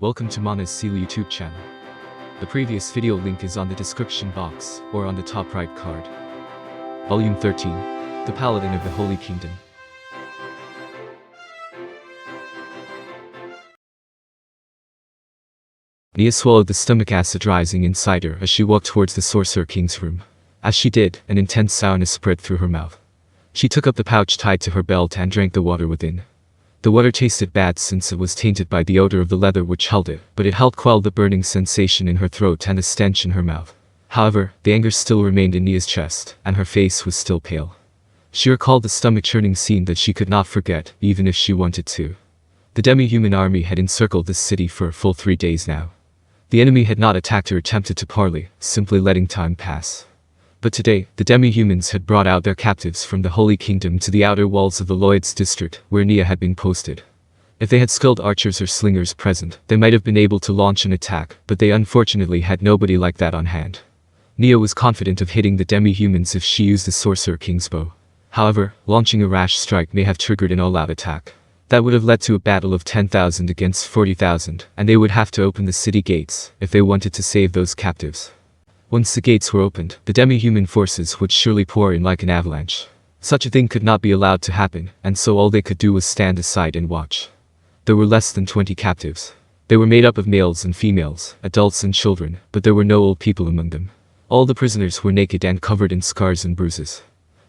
Welcome to Mana's Seal YouTube channel. The previous video link is on the description box or on the top right card. Volume 13, The Paladin of the Holy Kingdom. Neia swallowed the stomach acid rising inside her as she walked towards the Sorcerer King's room. As she did, an intense sourness spread through her mouth. She took up the pouch tied to her belt and drank the water within. The water tasted bad since it was tainted by the odor of the leather which held it, but it helped quell the burning sensation in her throat and the stench in her mouth. However, the anger still remained in Neia's chest, and her face was still pale. She recalled the stomach-churning scene that she could not forget, even if she wanted to. The demi-human army had encircled this city for a full 3 days now. The enemy had not attacked or attempted to parley, simply letting time pass. But today, the demi-humans had brought out their captives from the Holy Kingdom to the outer walls of the Lloyd's district, where Neia had been posted. If they had skilled archers or slingers present, they might have been able to launch an attack, but they unfortunately had nobody like that on hand. Neia was confident of hitting the demi-humans if she used the Sorcerer King's bow. However, launching a rash strike may have triggered an all-out attack. That would have led to a battle of 10,000 against 40,000, and they would have to open the city gates, if they wanted to save those captives. Once the gates were opened, the demi-human forces would surely pour in like an avalanche. Such a thing could not be allowed to happen, and so all they could do was stand aside and watch. There were less than 20 captives. They were made up of males and females, adults and children, but there were no old people among them. All the prisoners were naked and covered in scars and bruises.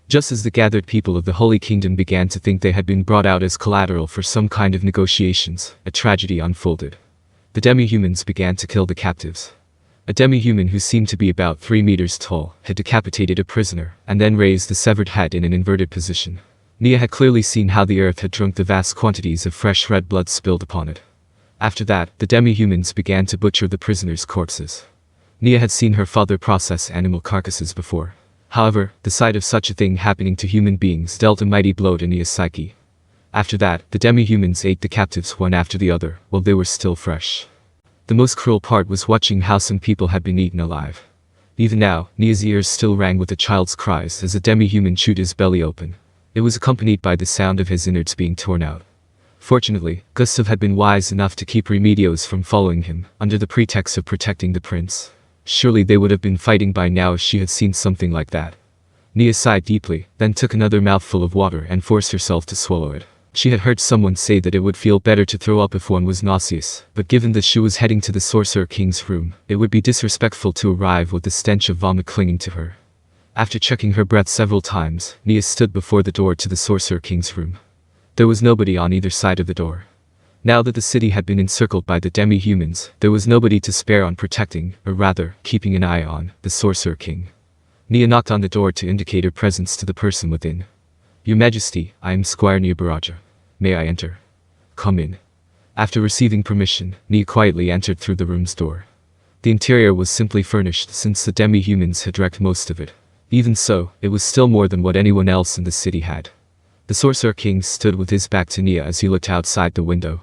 Just as the gathered people of the Holy Kingdom began to think they had been brought out as collateral for some kind of negotiations, a tragedy unfolded. The demi-humans began to kill the captives. A demi-human who seemed to be about 3 meters tall had decapitated a prisoner, and then raised the severed head in an inverted position. Neia had clearly seen how the earth had drunk the vast quantities of fresh red blood spilled upon it. After that, the demi-humans began to butcher the prisoners' corpses. Neia had seen her father process animal carcasses before. However, the sight of such a thing happening to human beings dealt a mighty blow to Neia's psyche. After that, the demi-humans ate the captives one after the other, while they were still fresh. The most cruel part was watching how some people had been eaten alive. Even now, Neia's ears still rang with a child's cries as a demi-human chewed his belly open. It was accompanied by the sound of his innards being torn out. Fortunately, Gustav had been wise enough to keep Remedios from following him, under the pretext of protecting the prince. Surely they would have been fighting by now if she had seen something like that. Neia sighed deeply, then took another mouthful of water and forced herself to swallow it. She had heard someone say that it would feel better to throw up if one was nauseous, but given that she was heading to the Sorcerer King's room, it would be disrespectful to arrive with the stench of vomit clinging to her. After checking her breath several times, Neia stood before the door to the Sorcerer King's room. There was nobody on either side of the door. Now that the city had been encircled by the demi-humans, there was nobody to spare on protecting, or rather, keeping an eye on, the Sorcerer King. Neia knocked on the door to indicate her presence to the person within. "Your Majesty, I am Squire Neia Baraja. May I enter?" "Come in." After receiving permission, Neia quietly entered through the room's door. The interior was simply furnished since the demi-humans had wrecked most of it. Even so, it was still more than what anyone else in the city had. The Sorcerer King stood with his back to Neia as he looked outside the window.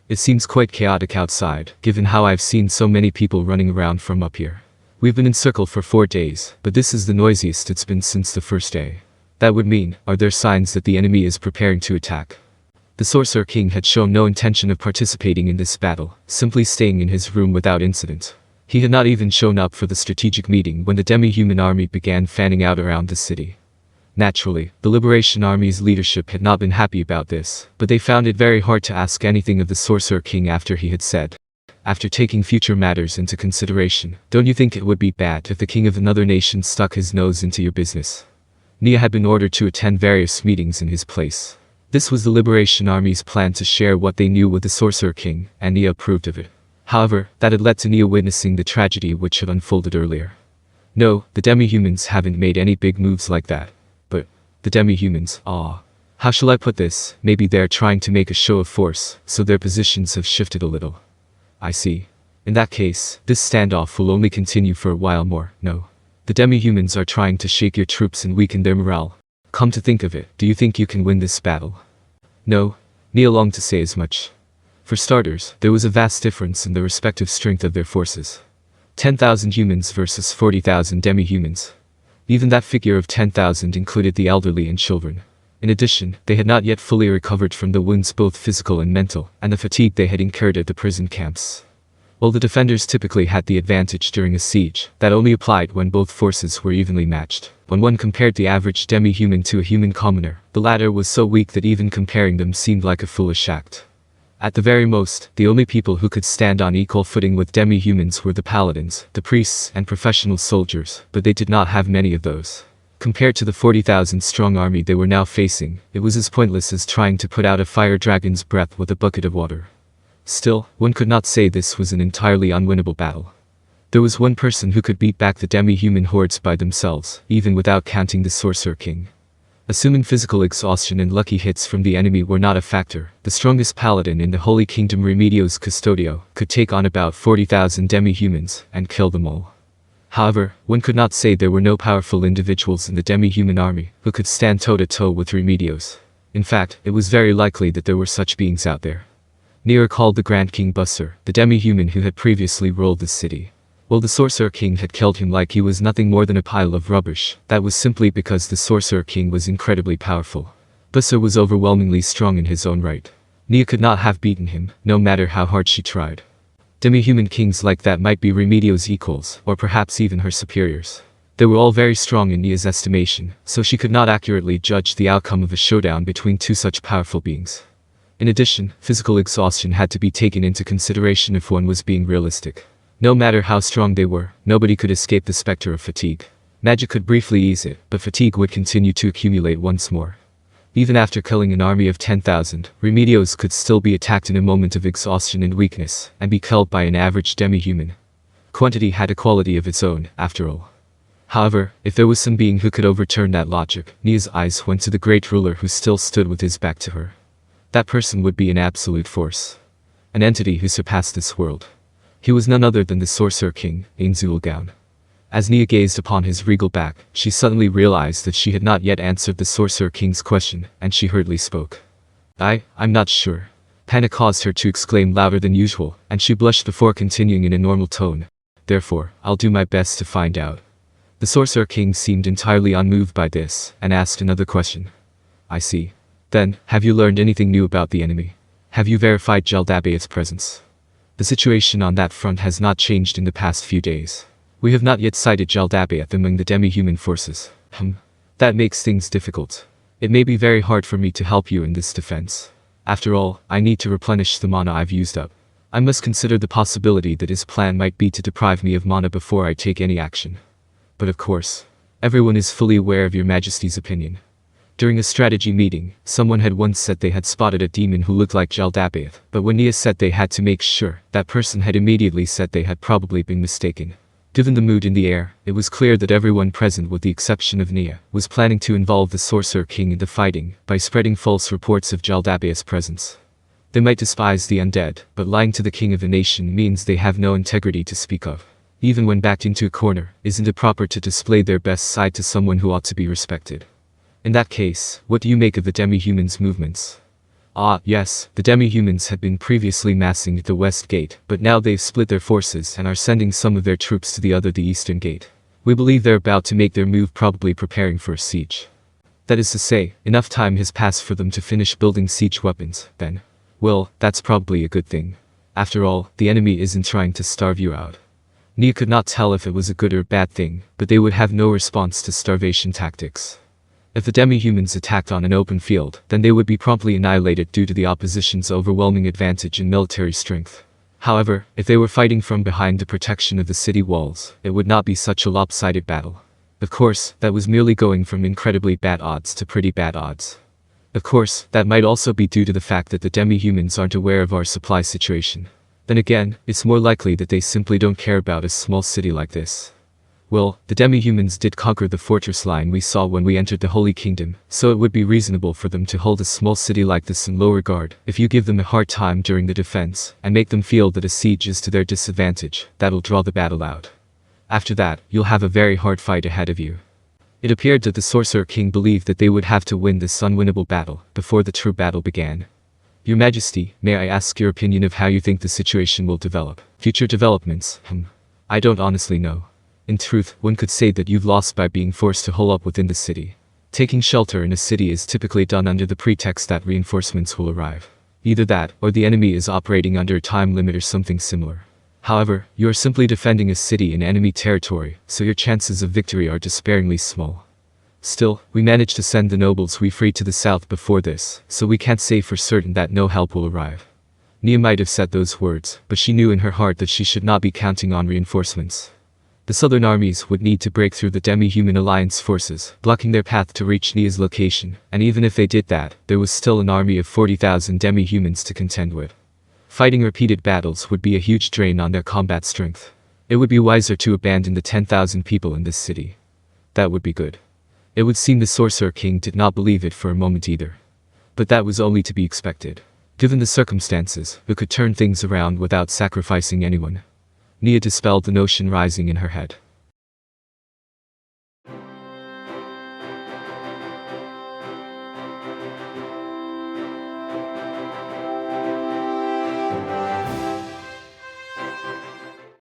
"It seems quite chaotic outside, given how I've seen so many people running around from up here. We've been encircled for 4 days, but this is the noisiest it's been since the first day. That would mean, are there signs that the enemy is preparing to attack?" The Sorcerer King had shown no intention of participating in this battle, simply staying in his room without incident. He had not even shown up for the strategic meeting when the demi-human army began fanning out around the city. Naturally, the Liberation Army's leadership had not been happy about this, but they found it very hard to ask anything of the Sorcerer King after he had said, "After taking future matters into consideration, don't you think it would be bad if the king of another nation stuck his nose into your business?" Neia had been ordered to attend various meetings in his place. This was the Liberation Army's plan to share what they knew with the Sorcerer King, and Neia approved of it. However, that had led to Neia witnessing the tragedy which had unfolded earlier. No, the demi-humans haven't made any big moves like that. But, the demi-humans, how shall I put this, maybe they're trying to make a show of force, so their positions have shifted a little. I see. In that case, this standoff will only continue for a while more, no? The demi-humans are trying to shake your troops and weaken their morale. Come to think of it, do you think you can win this battle? No, Neia longed to say as much. For starters, there was a vast difference in the respective strength of their forces. 10,000 humans versus 40,000 demi-humans. Even that figure of 10,000 included the elderly and children. In addition, they had not yet fully recovered from the wounds both physical and mental, and the fatigue they had incurred at the prison camps. While the defenders typically had the advantage during a siege, that only applied when both forces were evenly matched. When one compared the average demi-human to a human commoner, the latter was so weak that even comparing them seemed like a foolish act. At the very most, the only people who could stand on equal footing with demi-humans were the paladins, the priests, and professional soldiers, but they did not have many of those. Compared to the 40,000-strong army they were now facing, it was as pointless as trying to put out a fire dragon's breath with a bucket of water. Still, one could not say this was an entirely unwinnable battle. There was one person who could beat back the demi-human hordes by themselves, even without counting the Sorcerer King. Assuming physical exhaustion and lucky hits from the enemy were not a factor, the strongest paladin in the Holy Kingdom, Remedios Custodio, could take on about 40,000 demi-humans and kill them all. However, one could not say there were no powerful individuals in the demi-human army who could stand toe-to-toe with Remedios. In fact, it was very likely that there were such beings out there. Neia called the Grand King Busser, the demi-human who had previously ruled the city. While the Sorcerer King had killed him like he was nothing more than a pile of rubbish, that was simply because the Sorcerer King was incredibly powerful. Busser was overwhelmingly strong in his own right. Neia could not have beaten him, no matter how hard she tried. Demi-human kings like that might be Remedios' equals, or perhaps even her superiors. They were all very strong in Neia's estimation, so she could not accurately judge the outcome of a showdown between two such powerful beings. In addition, physical exhaustion had to be taken into consideration if one was being realistic. No matter how strong they were, nobody could escape the specter of fatigue. Magic could briefly ease it, but fatigue would continue to accumulate once more. Even after killing an army of 10,000, Remedios could still be attacked in a moment of exhaustion and weakness, and be killed by an average demi-human. Quantity had a quality of its own, after all. However, if there was some being who could overturn that logic, Neia's eyes went to the great ruler who still stood with his back to her. That person would be an absolute force. An entity who surpassed this world. He was none other than the Sorcerer King, Ainz. As Neia gazed upon his regal back, she suddenly realized that she had not yet answered the Sorcerer King's question, and she hurriedly spoke. I'm not sure. Panic caused her to exclaim louder than usual, and she blushed before continuing in a normal tone. Therefore, I'll do my best to find out. The Sorcerer King seemed entirely unmoved by this, and asked another question. I see. Then, have you learned anything new about the enemy? Have you verified Jaldabaoth's presence? The situation on that front has not changed in the past few days. We have not yet sighted Jaldabaoth among the demi-human forces. That makes things difficult. It may be very hard for me to help you in this defense. After all, I need to replenish the mana I've used up. I must consider the possibility that his plan might be to deprive me of mana before I take any action. But of course, everyone is fully aware of your Majesty's opinion. During a strategy meeting, someone had once said they had spotted a demon who looked like Jaldabaoth, but when Neia said they had to make sure, that person had immediately said they had probably been mistaken. Given the mood in the air, it was clear that everyone present with the exception of Neia, was planning to involve the Sorcerer King in the fighting, by spreading false reports of Jaldabaoth's presence. They might despise the undead, but lying to the king of a nation means they have no integrity to speak of. Even when backed into a corner, isn't it proper to display their best side to someone who ought to be respected? In that case, what do you make of the demi-humans' movements? Yes, the demi-humans had been previously massing at the west gate, but now they've split their forces and are sending some of their troops to the eastern gate. We believe they're about to make their move, probably preparing for a siege. That is to say, enough time has passed for them to finish building siege weapons, then. Well, that's probably a good thing. After all, the enemy isn't trying to starve you out. Neia could not tell if it was a good or bad thing, but they would have no response to starvation tactics. If the demi-humans attacked on an open field, then they would be promptly annihilated due to the opposition's overwhelming advantage in military strength. However, if they were fighting from behind the protection of the city walls, it would not be such a lopsided battle. Of course, that was merely going from incredibly bad odds to pretty bad odds. Of course, that might also be due to the fact that the demi-humans aren't aware of our supply situation. Then again, it's more likely that they simply don't care about a small city like this. Well, the demi-humans did conquer the fortress line we saw when we entered the Holy Kingdom, so it would be reasonable for them to hold a small city like this in low regard. If you give them a hard time during the defense, and make them feel that a siege is to their disadvantage, that'll draw the battle out. After that, you'll have a very hard fight ahead of you. It appeared that the Sorcerer King believed that they would have to win this unwinnable battle, before the true battle began. Your Majesty, may I ask your opinion of how you think the situation will develop? Future developments? I don't honestly know. In truth, one could say that you've lost by being forced to hole up within the city. Taking shelter in a city is typically done under the pretext that reinforcements will arrive. Either that, or the enemy is operating under a time limit or something similar. However, you are simply defending a city in enemy territory, so your chances of victory are despairingly small. Still, we managed to send the nobles we freed to the south before this, so we can't say for certain that no help will arrive. Neia might have said those words, but she knew in her heart that she should not be counting on reinforcements. The southern armies would need to break through the demi-human alliance forces, blocking their path to reach Neia's location, and even if they did that, there was still an army of 40,000 demi-humans to contend with. Fighting repeated battles would be a huge drain on their combat strength. It would be wiser to abandon the 10,000 people in this city. That would be good. It would seem the Sorcerer King did not believe it for a moment either. But that was only to be expected. Given the circumstances, we could turn things around without sacrificing anyone. Neia dispelled the notion rising in her head.